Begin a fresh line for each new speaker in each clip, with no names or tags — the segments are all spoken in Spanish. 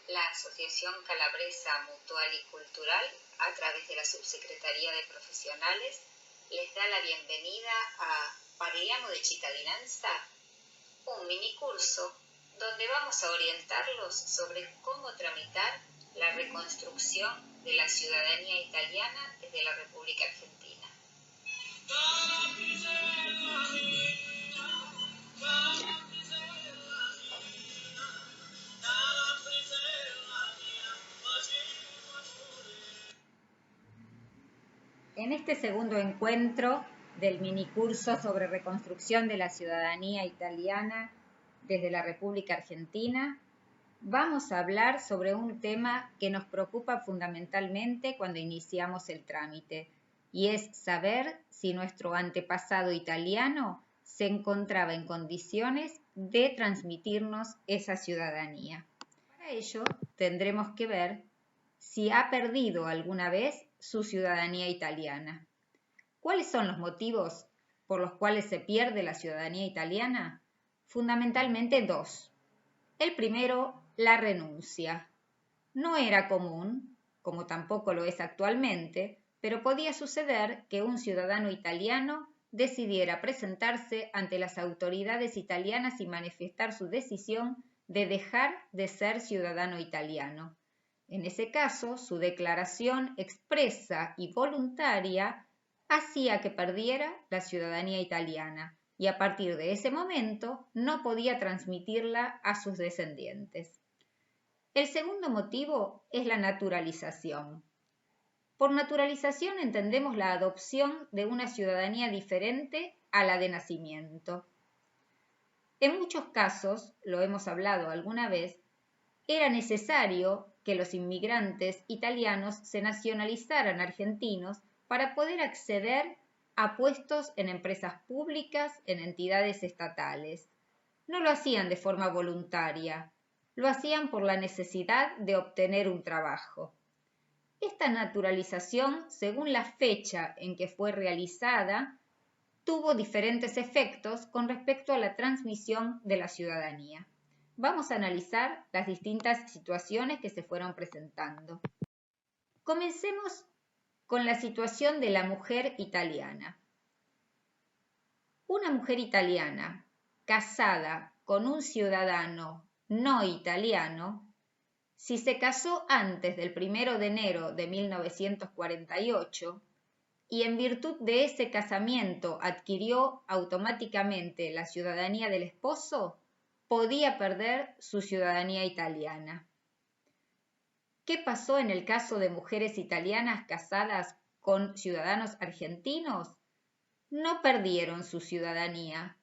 La Asociación Calabresa Mutual y Cultural, a través de la Subsecretaría de Profesionales, les da la bienvenida a Parliamo de Cittadinanza, un minicurso donde vamos a orientarlos sobre cómo tramitar la reconstrucción de la ciudadanía italiana desde la República Argentina.
En este segundo encuentro del minicurso sobre reconstrucción de la ciudadanía italiana desde la República Argentina, vamos a hablar sobre un tema que nos preocupa fundamentalmente cuando iniciamos el trámite, y es saber si nuestro antepasado italiano se encontraba en condiciones de transmitirnos esa ciudadanía. Para ello, tendremos que ver si ha perdido alguna vez su ciudadanía italiana. ¿Cuáles son los motivos por los cuales se pierde la ciudadanía italiana? Fundamentalmente dos. El primero, la renuncia. No era común, como tampoco lo es actualmente, pero podía suceder que un ciudadano italiano decidiera presentarse ante las autoridades italianas y manifestar su decisión de dejar de ser ciudadano italiano. En ese caso, su declaración expresa y voluntaria hacía que perdiera la ciudadanía italiana y a partir de ese momento no podía transmitirla a sus descendientes. El segundo motivo es la naturalización. Por naturalización entendemos la adopción de una ciudadanía diferente a la de nacimiento. En muchos casos, lo hemos hablado alguna vez, era necesario que los inmigrantes italianos se nacionalizaran argentinos para poder acceder a puestos en empresas públicas, en entidades estatales. No lo hacían de forma voluntaria, lo hacían por la necesidad de obtener un trabajo. Esta naturalización, según la fecha en que fue realizada, tuvo diferentes efectos con respecto a la transmisión de la ciudadanía. Vamos a analizar las distintas situaciones que se fueron presentando. Comencemos con la situación de la mujer italiana. Una mujer italiana casada con un ciudadano no italiano, si se casó antes del 1 de enero de 1948 y en virtud de ese casamiento adquirió automáticamente la ciudadanía del esposo, podía perder su ciudadanía italiana. ¿Qué pasó en el caso de mujeres italianas casadas con ciudadanos argentinos? No perdieron su ciudadanía,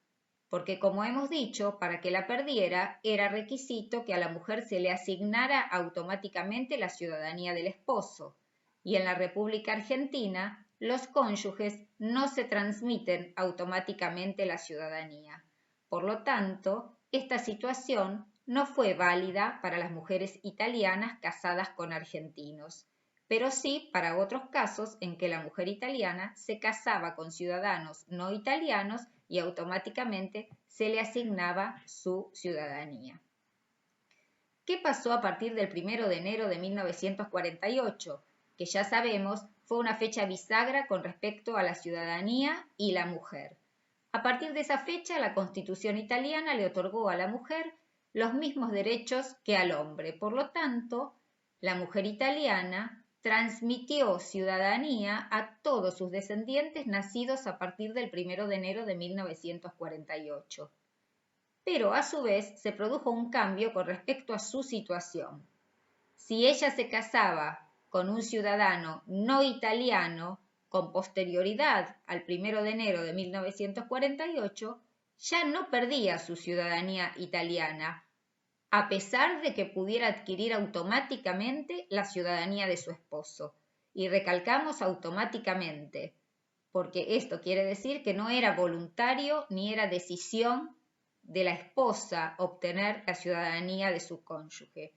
porque como hemos dicho, para que la perdiera era requisito que a la mujer se le asignara automáticamente la ciudadanía del esposo, y en la República Argentina los cónyuges no se transmiten automáticamente la ciudadanía. Por lo tanto, esta situación no fue válida para las mujeres italianas casadas con argentinos, pero sí para otros casos en que la mujer italiana se casaba con ciudadanos no italianos y automáticamente se le asignaba su ciudadanía. ¿Qué pasó a partir del 1 de enero de 1948? Que ya sabemos fue una fecha bisagra con respecto a la ciudadanía y la mujer. A partir de esa fecha, la Constitución italiana le otorgó a la mujer los mismos derechos que al hombre. Por lo tanto, la mujer italiana transmitió ciudadanía a todos sus descendientes nacidos a partir del 1 de enero de 1948. Pero a su vez se produjo un cambio con respecto a su situación. Si ella se casaba con un ciudadano no italiano con posterioridad al 1 de enero de 1948, ya no perdía su ciudadanía italiana, a pesar de que pudiera adquirir automáticamente la ciudadanía de su esposo. Y recalcamos automáticamente, porque esto quiere decir que no era voluntario ni era decisión de la esposa obtener la ciudadanía de su cónyuge.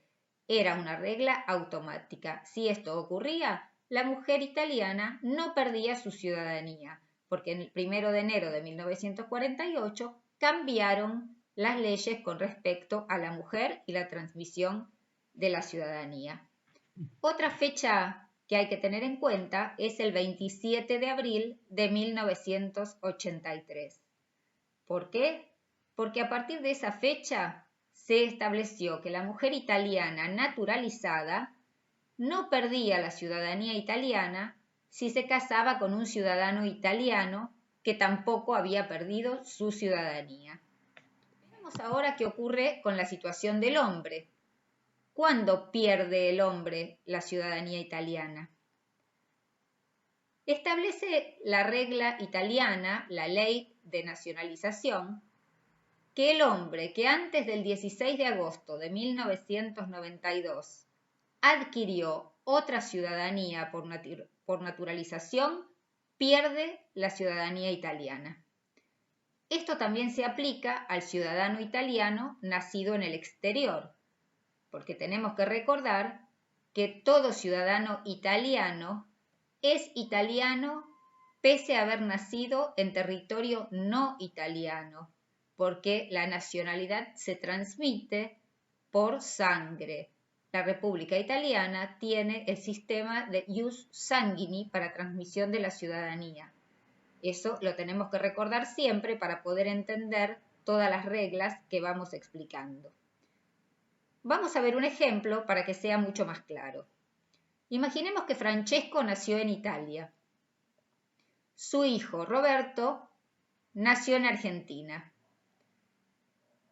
Era una regla automática. Si esto ocurría, la mujer italiana no perdía su ciudadanía, porque en el 1 de enero de 1948 cambiaron las leyes con respecto a la mujer y la transmisión de la ciudadanía. Otra fecha que hay que tener en cuenta es el 27 de abril de 1983. ¿Por qué? Porque a partir de esa fecha se estableció que la mujer italiana naturalizada no perdía la ciudadanía italiana si se casaba con un ciudadano italiano que tampoco había perdido su ciudadanía. Veamos ahora qué ocurre con la situación del hombre. ¿Cuándo pierde el hombre la ciudadanía italiana? Establece la regla italiana, la ley de nacionalización, que el hombre que antes del 16 de agosto de 1992 adquirió otra ciudadanía por naturalización, pierde la ciudadanía italiana. Esto también se aplica al ciudadano italiano nacido en el exterior, porque tenemos que recordar que todo ciudadano italiano es italiano pese a haber nacido en territorio no italiano, porque la nacionalidad se transmite por sangre. La República Italiana tiene el sistema de ius sanguini para transmisión de la ciudadanía. Eso lo tenemos que recordar siempre para poder entender todas las reglas que vamos explicando. Vamos a ver un ejemplo para que sea mucho más claro. Imaginemos que Francesco nació en Italia. Su hijo Roberto nació en Argentina.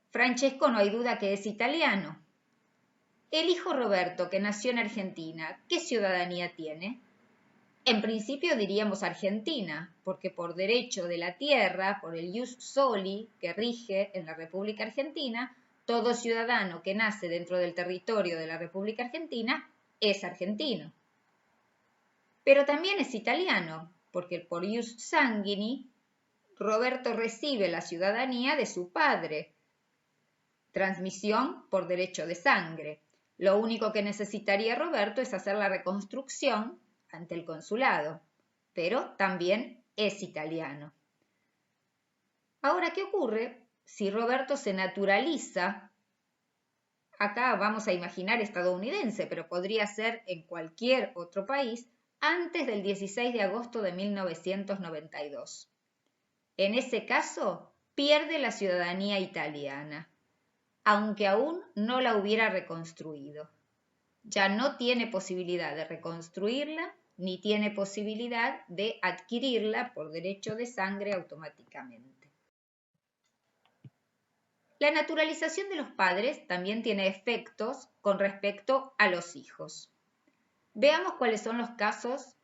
Francesco no hay duda que es italiano. El hijo Roberto que nació en Argentina, ¿qué ciudadanía tiene? En principio diríamos Argentina, porque por derecho de la tierra, por el ius soli que rige en la República Argentina, todo ciudadano que nace dentro del territorio de la República Argentina es argentino. Pero también es italiano, porque por ius sanguini, Roberto recibe la ciudadanía de su padre. Transmisión por derecho de sangre. Lo único que necesitaría Roberto es hacer la reconstrucción ante el consulado, pero también es italiano. Ahora, ¿qué ocurre si Roberto se naturaliza? Acá vamos a imaginar estadounidense, pero podría ser en cualquier otro país antes del 16 de agosto de 1992. En ese caso, pierde la ciudadanía italiana, aunque aún no la hubiera reconstruido. Ya no tiene posibilidad de reconstruirla ni tiene posibilidad de adquirirla por derecho de sangre automáticamente. La naturalización de los padres también tiene efectos con respecto a los hijos. Veamos cuáles son los casos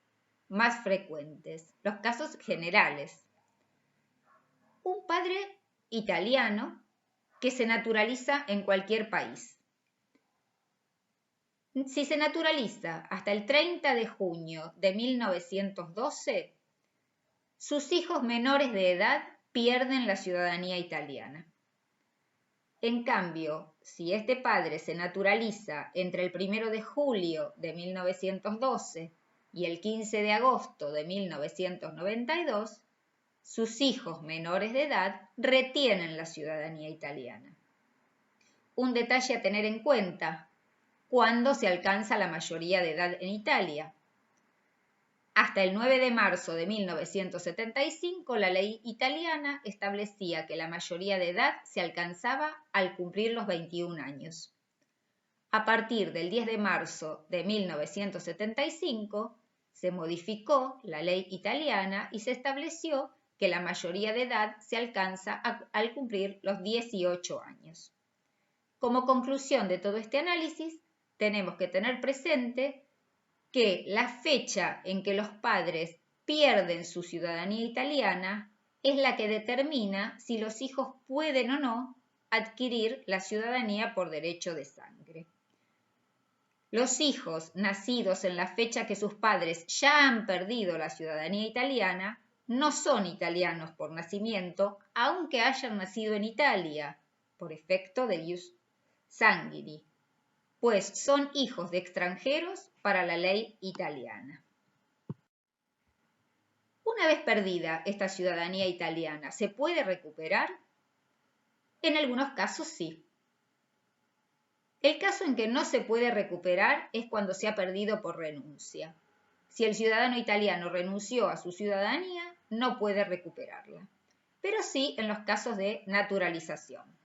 más frecuentes, los casos generales. Un padre italiano que se naturaliza en cualquier país. Si se naturaliza hasta el 30 de junio de 1912, sus hijos menores de edad pierden la ciudadanía italiana. En cambio, si este padre se naturaliza entre el 1 de julio de 1912 y el 15 de agosto de 1992, sus hijos menores de edad retienen la ciudadanía italiana. Un detalle a tener en cuenta: ¿cuándo se alcanza la mayoría de edad en Italia? Hasta el 9 de marzo de 1975, la ley italiana establecía que la mayoría de edad se alcanzaba al cumplir los 21 años. A partir del 10 de marzo de 1975, se modificó la ley italiana y se estableció que la mayoría de edad se alcanza al cumplir los 18 años. Como conclusión de todo este análisis, tenemos que tener presente que la fecha en que los padres pierden su ciudadanía italiana es la que determina si los hijos pueden o no adquirir la ciudadanía por derecho de sangre. Los hijos nacidos en la fecha que sus padres ya han perdido la ciudadanía italiana no son italianos por nacimiento, aunque hayan nacido en Italia, por efecto del ius sanguini, pues son hijos de extranjeros para la ley italiana. Una vez perdida esta ciudadanía italiana, ¿se puede recuperar? En algunos casos sí. El caso en que no se puede recuperar es cuando se ha perdido por renuncia. Si el ciudadano italiano renunció a su ciudadanía, no puede recuperarla, pero sí en los casos de naturalización.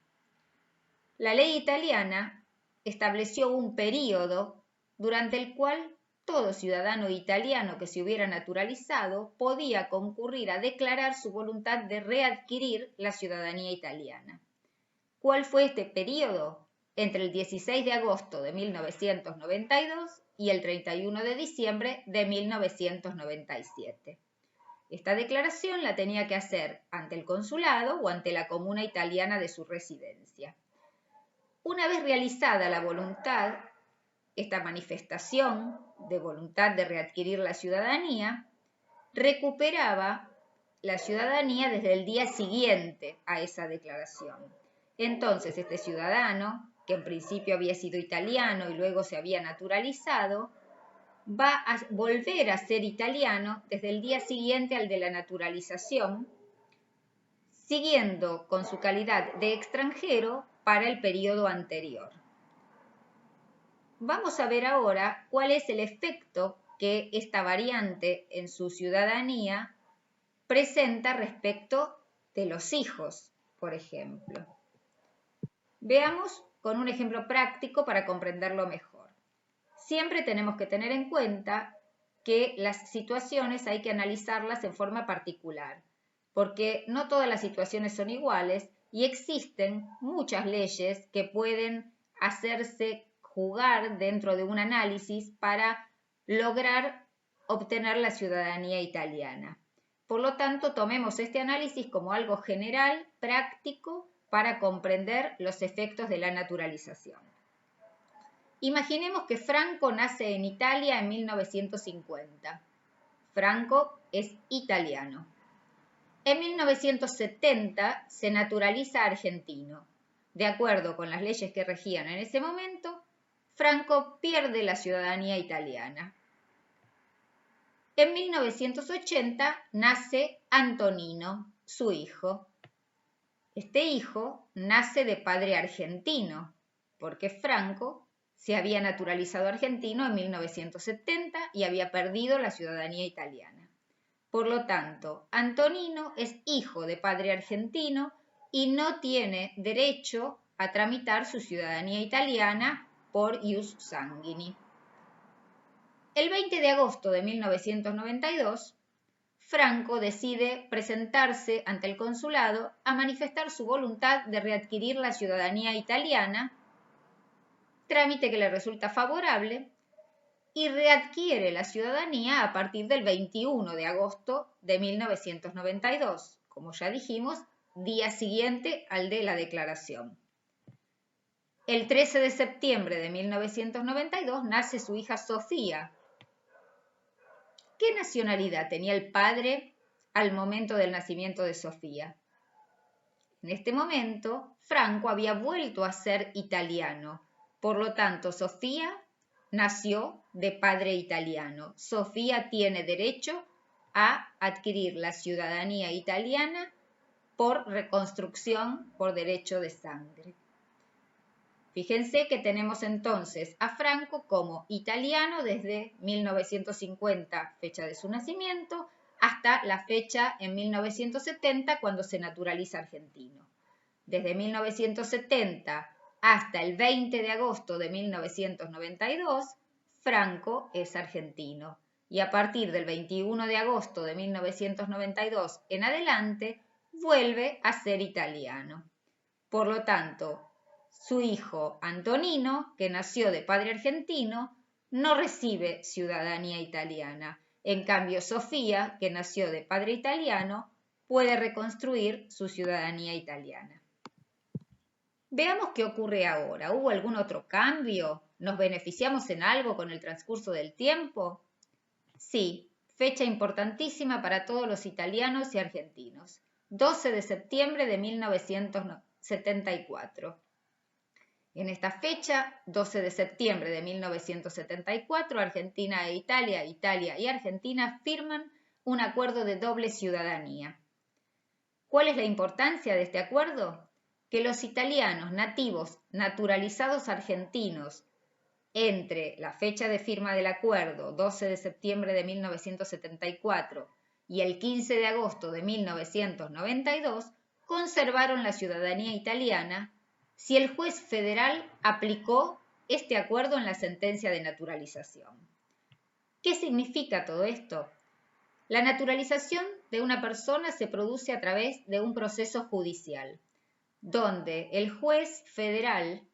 La ley italiana estableció un período durante el cual todo ciudadano italiano que se hubiera naturalizado podía concurrir a declarar su voluntad de readquirir la ciudadanía italiana. ¿Cuál fue este período? Entre el 16 de agosto de 1992 y el 31 de diciembre de 1997. Esta declaración la tenía que hacer ante el consulado o ante la comuna italiana de su residencia. Una vez realizada la voluntad, esta manifestación de voluntad de readquirir la ciudadanía, recuperaba la ciudadanía desde el día siguiente a esa declaración. Entonces, este ciudadano, que en principio había sido italiano y luego se había naturalizado, va a volver a ser italiano desde el día siguiente al de la naturalización, siguiendo con su calidad de extranjero para el periodo anterior. Vamos a ver ahora cuál es el efecto que esta variante en su ciudadanía presenta respecto de los hijos, por ejemplo. Veamos con un ejemplo práctico para comprenderlo mejor. Siempre tenemos que tener en cuenta que las situaciones hay que analizarlas en forma particular, porque no todas las situaciones son iguales y existen muchas leyes que pueden hacerse jugar dentro de un análisis para lograr obtener la ciudadanía italiana. Por lo tanto, tomemos este análisis como algo general, práctico, para comprender los efectos de la naturalización. Imaginemos que Franco nace en Italia en 1950. Franco es italiano. En 1970 se naturaliza argentino. De acuerdo con las leyes que regían en ese momento, Franco pierde la ciudadanía italiana. En 1980 nace Antonino, su hijo. Este hijo nace de padre argentino, porque Franco se había naturalizado argentino en 1970 y había perdido la ciudadanía italiana. Por lo tanto, Antonino es hijo de padre argentino y no tiene derecho a tramitar su ciudadanía italiana por ius sanguinis. El 20 de agosto de 1992, Franco decide presentarse ante el consulado a manifestar su voluntad de readquirir la ciudadanía italiana, trámite que le resulta favorable, y readquiere la ciudadanía a partir del 21 de agosto de 1992, como ya dijimos, día siguiente al de la declaración. El 13 de septiembre de 1992 nace su hija Sofía. ¿Qué nacionalidad tenía el padre al momento del nacimiento de Sofía? En este momento, Franco había vuelto a ser italiano. Por lo tanto, Sofía nació de padre italiano. Sofía tiene derecho a adquirir la ciudadanía italiana por reconstrucción por derecho de sangre. Fíjense que tenemos entonces a Franco como italiano desde 1950, fecha de su nacimiento, hasta la fecha en 1970 cuando se naturaliza argentino. Desde 1970 hasta el 20 de agosto de 1992, Franco es argentino. Y a partir del 21 de agosto de 1992 en adelante, vuelve a ser italiano. Por lo tanto, su hijo Antonino, que nació de padre argentino, no recibe ciudadanía italiana. En cambio, Sofía, que nació de padre italiano, puede reconstruir su ciudadanía italiana. Veamos qué ocurre ahora. ¿Hubo algún otro cambio? ¿Nos beneficiamos en algo con el transcurso del tiempo? Sí, fecha importantísima para todos los italianos y argentinos. 12 de septiembre de 1974. En esta fecha, 12 de septiembre de 1974, Argentina e Italia, Italia y Argentina firman un acuerdo de doble ciudadanía. ¿Cuál es la importancia de este acuerdo? que los italianos nativos naturalizados argentinos entre la fecha de firma del acuerdo, 12 de septiembre de 1974, y el 15 de agosto de 1992, conservaron la ciudadanía italiana si el juez federal aplicó este acuerdo en la sentencia de naturalización. ¿Qué significa todo esto? La naturalización de una persona se produce a través de un proceso judicial, donde el juez federal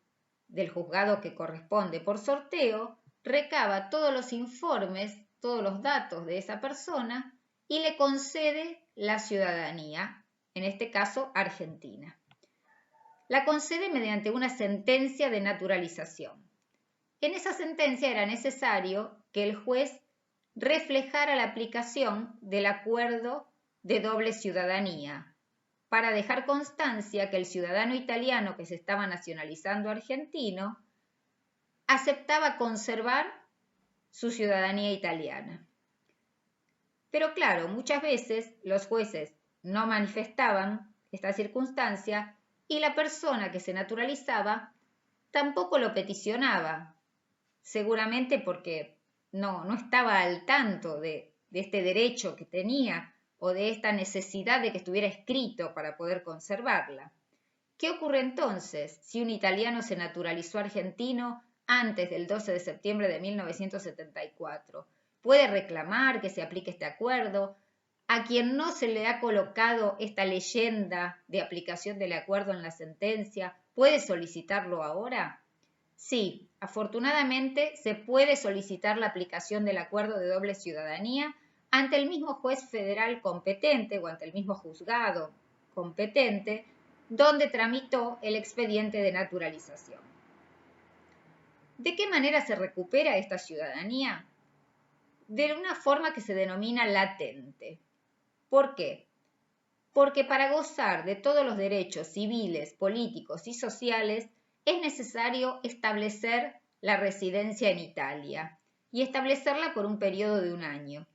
del juzgado que corresponde por sorteo recaba todos los informes, todos los datos de esa persona y le concede la ciudadanía, en este caso Argentina. La concede mediante una sentencia de naturalización. En esa sentencia era necesario que el juez reflejara la aplicación del acuerdo de doble ciudadanía, para dejar constancia que el ciudadano italiano que se estaba nacionalizando argentino aceptaba conservar su ciudadanía italiana. Pero claro, muchas veces los jueces no manifestaban esta circunstancia y la persona que se naturalizaba tampoco lo peticionaba, seguramente porque no estaba al tanto de este derecho que tenía o de esta necesidad de que estuviera escrito para poder conservarla. ¿Qué ocurre entonces si un italiano se naturalizó argentino antes del 12 de septiembre de 1974? ¿Puede reclamar que se aplique este acuerdo? ¿A quien no se le ha colocado esta leyenda de aplicación del acuerdo en la sentencia, puede solicitarlo ahora? Sí, afortunadamente se puede solicitar la aplicación del acuerdo de doble ciudadanía ante el mismo juez federal competente o ante el mismo juzgado competente donde tramitó el expediente de naturalización. ¿De qué manera se recupera esta ciudadanía? De una forma que se denomina latente. ¿Por qué? Porque para gozar de todos los derechos civiles, políticos y sociales es necesario establecer la residencia en Italia y establecerla por un periodo de un año.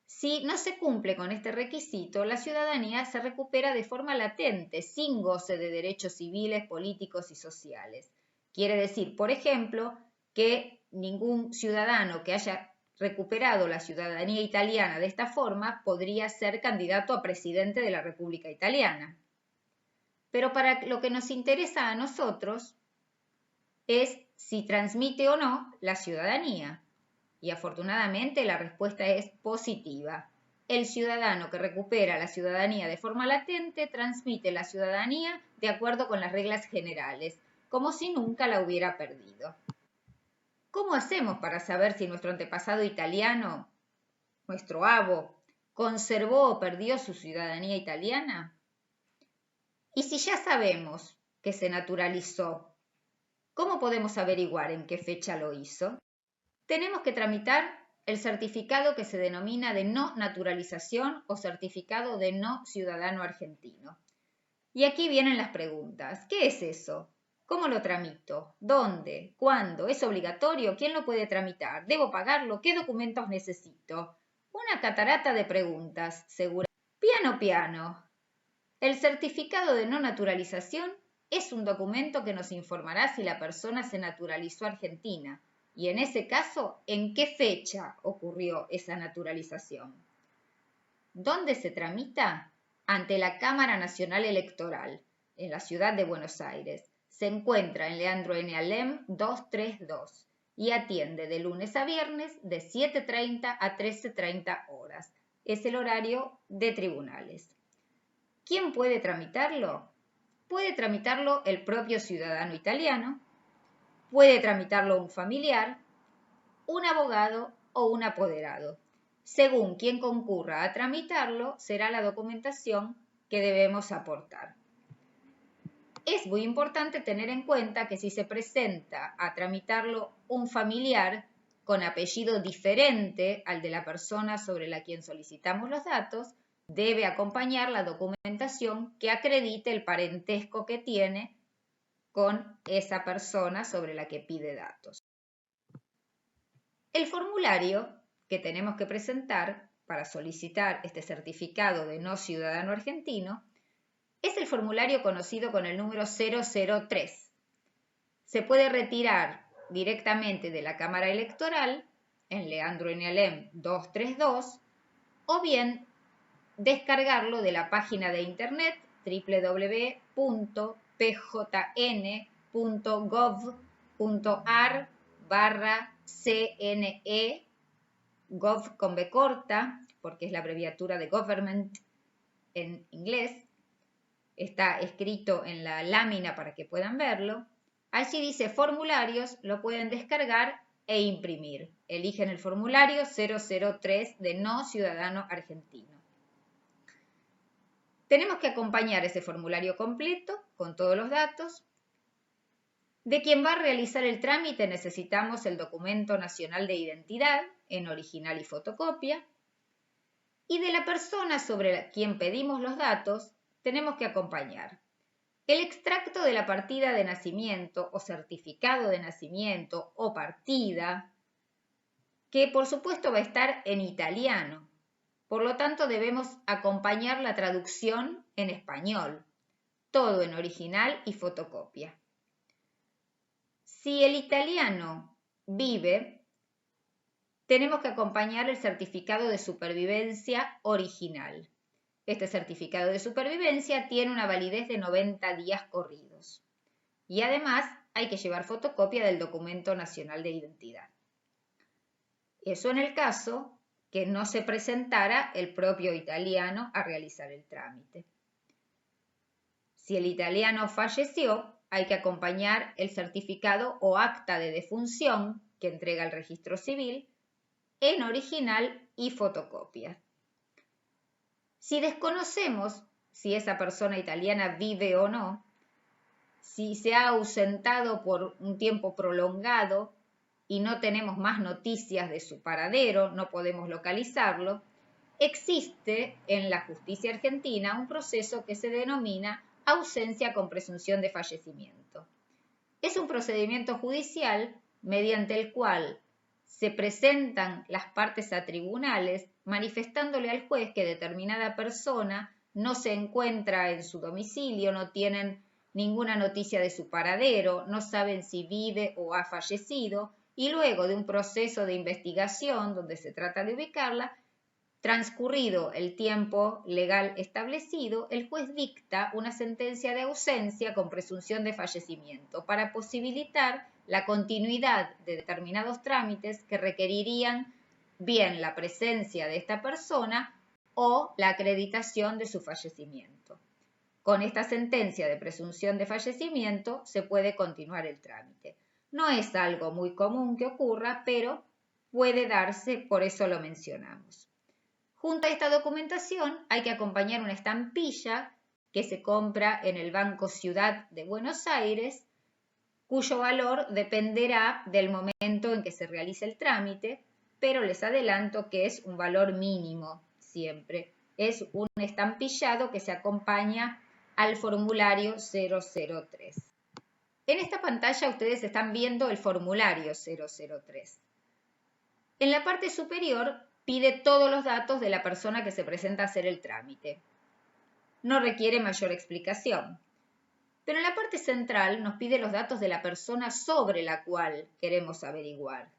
Si no se cumple con este requisito, la ciudadanía se recupera de forma latente, sin goce de derechos civiles, políticos y sociales. Quiere decir, por ejemplo, que ningún ciudadano que haya recuperado la ciudadanía italiana de esta forma podría ser candidato a presidente de la República Italiana. Pero para lo que nos interesa a nosotros es si transmite o no la ciudadanía. Y afortunadamente la respuesta es positiva. El ciudadano que recupera la ciudadanía de forma latente transmite la ciudadanía de acuerdo con las reglas generales, como si nunca la hubiera perdido. ¿Cómo hacemos para saber si nuestro antepasado italiano, nuestro avo, conservó o perdió su ciudadanía italiana? Y si ya sabemos que se naturalizó, ¿cómo podemos averiguar en qué fecha lo hizo? Tenemos que tramitar el certificado que se denomina de no naturalización o certificado de no ciudadano argentino. Y aquí vienen las preguntas. ¿Qué es eso? ¿Cómo lo tramito? ¿Dónde? ¿Cuándo? ¿Es obligatorio? ¿Quién lo puede tramitar? ¿Debo pagarlo? ¿Qué documentos necesito? Una catarata de preguntas, seguro. Piano. El certificado de no naturalización es un documento que nos informará si la persona se naturalizó argentina y, en ese caso, en qué fecha ocurrió esa naturalización. ¿Dónde se tramita? Ante la Cámara Nacional Electoral, en la ciudad de Buenos Aires. Se encuentra en Leandro N. Alem 232 y atiende de lunes a viernes de 7:30 a 13:30 horas. Es el horario de tribunales. ¿Quién puede tramitarlo? Puede tramitarlo el propio ciudadano italiano, puede tramitarlo un familiar, un abogado o un apoderado. Según quien concurra a tramitarlo, será la documentación que debemos aportar. Es muy importante tener en cuenta que si se presenta a tramitarlo un familiar con apellido diferente al de la persona sobre la quien solicitamos los datos, debe acompañar la documentación que acredite el parentesco que tiene con esa persona sobre la que pide datos. El formulario que tenemos que presentar para solicitar este certificado de no ciudadano argentino es el formulario conocido con el número 003. Se puede retirar directamente de la Cámara Electoral en Leandro N. Alem 232 o bien descargarlo de la página de internet www.pjn.gov.ar/CNE, gov con B corta, porque es la abreviatura de government en inglés. Está escrito en la lámina para que puedan verlo. Allí dice formularios, lo pueden descargar e imprimir. Eligen el formulario 003 de no ciudadano argentino. Tenemos que acompañar ese formulario completo con todos los datos. De quien va a realizar el trámite necesitamos el documento nacional de identidad en original y fotocopia. Y de la persona sobre quien pedimos los datos tenemos que acompañar el extracto de la partida de nacimiento o certificado de nacimiento o partida, que por supuesto va a estar en italiano. Por lo tanto, debemos acompañar la traducción en español, todo en original y fotocopia. Si el italiano vive, tenemos que acompañar el certificado de supervivencia original. Este certificado de supervivencia tiene una validez de 90 días corridos. Y además hay que llevar fotocopia del documento nacional de identidad. Eso en el caso que no se presentara el propio italiano a realizar el trámite. Si el italiano falleció, hay que acompañar el certificado o acta de defunción que entrega el registro civil en original y fotocopia. Si desconocemos si esa persona italiana vive o no, si se ha ausentado por un tiempo prolongado y no tenemos más noticias de su paradero, no podemos localizarlo, existe en la justicia argentina un proceso que se denomina ausencia con presunción de fallecimiento. Es un procedimiento judicial mediante el cual se presentan las partes a tribunales manifestándole al juez que determinada persona no se encuentra en su domicilio, no tienen ninguna noticia de su paradero, no saben si vive o ha fallecido, y luego de un proceso de investigación donde se trata de ubicarla, transcurrido el tiempo legal establecido, el juez dicta una sentencia de ausencia con presunción de fallecimiento para posibilitar la continuidad de determinados trámites que requerirían bien la presencia de esta persona o la acreditación de su fallecimiento. Con esta sentencia de presunción de fallecimiento se puede continuar el trámite. No es algo muy común que ocurra, pero puede darse, por eso lo mencionamos. Junto a esta documentación hay que acompañar una estampilla que se compra en el Banco Ciudad de Buenos Aires, cuyo valor dependerá del momento en que se realice el trámite, pero les adelanto que es un valor mínimo siempre. Es un estampillado que se acompaña al formulario 003. En esta pantalla ustedes están viendo el formulario 003. En la parte superior pide todos los datos de la persona que se presenta a hacer el trámite. No requiere mayor explicación. Pero en la parte central nos pide los datos de la persona sobre la cual queremos averiguar.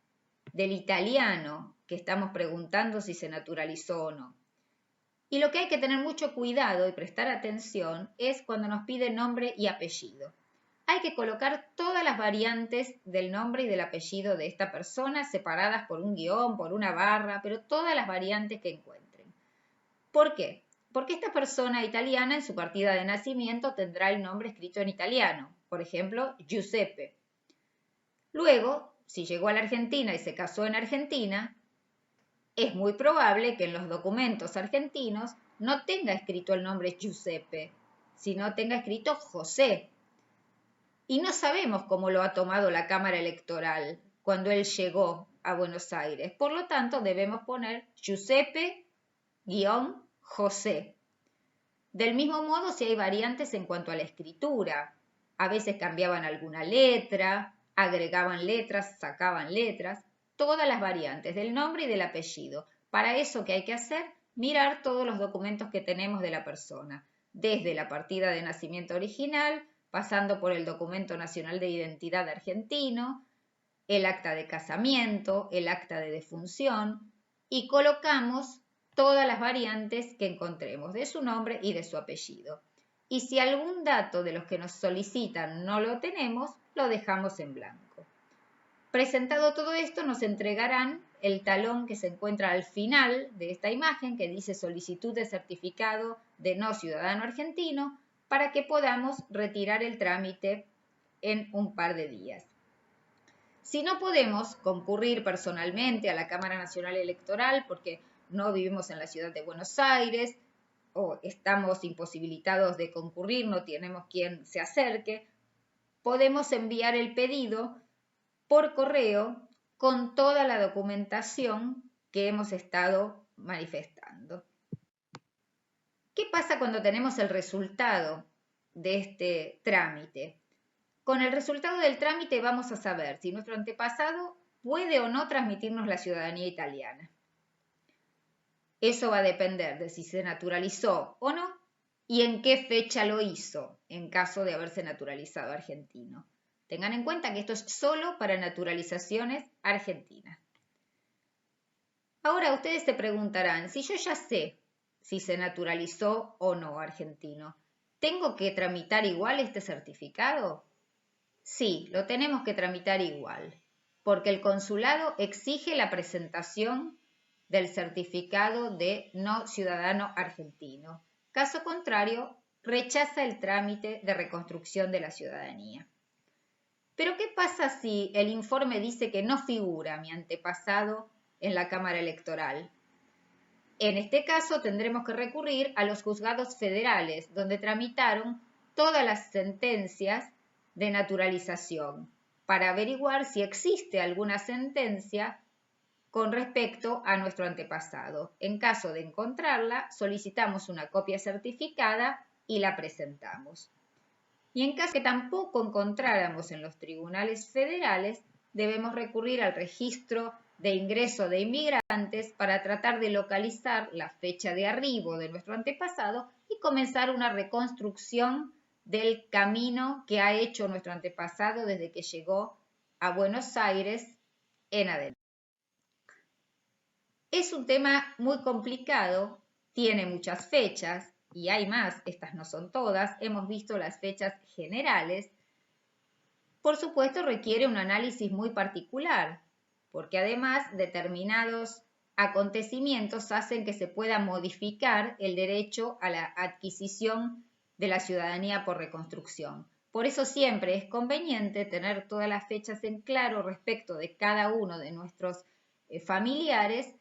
Del italiano, que estamos preguntando si se naturalizó o no. Y lo que hay que tener mucho cuidado y prestar atención es cuando nos pide nombre y apellido. Hay que colocar todas las variantes del nombre y del apellido de esta persona separadas por un guión, por una barra, pero todas las variantes que encuentren. ¿Por qué? Porque esta persona italiana en su partida de nacimiento tendrá el nombre escrito en italiano, por ejemplo, Giuseppe. Luego, si llegó a la Argentina y se casó en Argentina, es muy probable que en los documentos argentinos no tenga escrito el nombre Giuseppe, sino tenga escrito José. Y no sabemos cómo lo ha tomado la Cámara Electoral cuando él llegó a Buenos Aires. Por lo tanto, debemos poner Giuseppe-José. Del mismo modo, si hay variantes en cuanto a la escritura, a veces cambiaban alguna letra, agregaban letras, sacaban letras, todas las variantes del nombre y del apellido. Para eso, ¿qué hay que hacer? Mirar todos los documentos que tenemos de la persona. desde la partida de nacimiento original, pasando por el documento nacional de identidad argentino, el acta de casamiento, el acta de defunción, y colocamos todas las variantes que encontremos de su nombre y de su apellido. Y si algún dato de los que nos solicitan no lo tenemos, lo dejamos en blanco. Presentado todo esto, nos entregarán el talón que se encuentra al final de esta imagen, que dice solicitud de certificado de no ciudadano argentino, para que podamos retirar el trámite en un par de días. Si no podemos concurrir personalmente a la Cámara Nacional Electoral porque no vivimos en la ciudad de Buenos Aires o estamos imposibilitados de concurrir, no tenemos quien se acerque, podemos enviar el pedido por correo con toda la documentación que hemos estado manifestando. ¿Qué pasa cuando tenemos el resultado de este trámite? Con el resultado del trámite vamos a saber si nuestro antepasado puede o no transmitirnos la ciudadanía italiana. Eso va a depender de si se naturalizó o no y en qué fecha lo hizo, en caso de haberse naturalizado argentino. Tengan en cuenta que esto es solo para naturalizaciones argentinas. Ahora ustedes se preguntarán, si yo ya sé si se naturalizó o no argentino, ¿tengo que tramitar igual este certificado? Sí, lo tenemos que tramitar igual, porque el consulado exige la presentación del certificado de no ciudadano argentino. Caso contrario, rechaza el trámite de reconstrucción de la ciudadanía. Pero ¿qué pasa si el informe dice que no figura mi antepasado en la Cámara Electoral? En este caso tendremos que recurrir a los juzgados federales, donde tramitaron todas las sentencias de naturalización, para averiguar si existe alguna sentencia con respecto a nuestro antepasado. En caso de encontrarla, solicitamos una copia certificada y la presentamos. Y en caso que tampoco encontráramos en los tribunales federales, debemos recurrir al registro de ingreso de inmigrantes para tratar de localizar la fecha de arribo de nuestro antepasado y comenzar una reconstrucción del camino que ha hecho nuestro antepasado desde que llegó a Buenos Aires en adelante. Es un tema muy complicado, tiene muchas fechas y hay más, estas no son todas, hemos visto las fechas generales. Por supuesto requiere un análisis muy particular, porque además determinados acontecimientos hacen que se pueda modificar el derecho a la adquisición de la ciudadanía por reconstrucción. Por eso siempre es conveniente tener todas las fechas en claro respecto de cada uno de nuestros familiares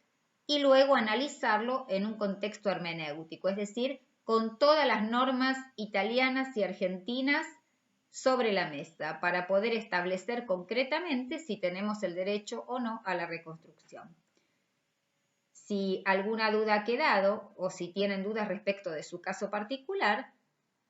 y luego analizarlo en un contexto hermenéutico, es decir, con todas las normas italianas y argentinas sobre la mesa para poder establecer concretamente si tenemos el derecho o no a la reconstrucción. Si alguna duda ha quedado o si tienen dudas respecto de su caso particular,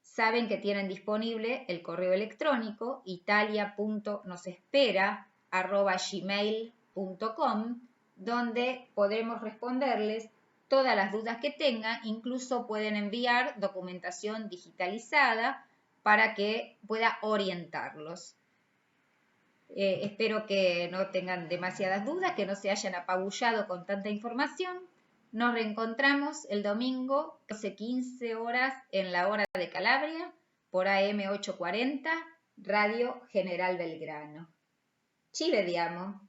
saben que tienen disponible el correo electrónico italia.nosespera@gmail.com, donde podremos responderles todas las dudas que tengan, incluso pueden enviar documentación digitalizada para que pueda orientarlos. Espero que no tengan demasiadas dudas, que no se hayan apabullado con tanta información. Nos reencontramos el domingo, 12:15 horas, en la hora de Calabria, por AM 840, Radio General Belgrano. Ci vediamo.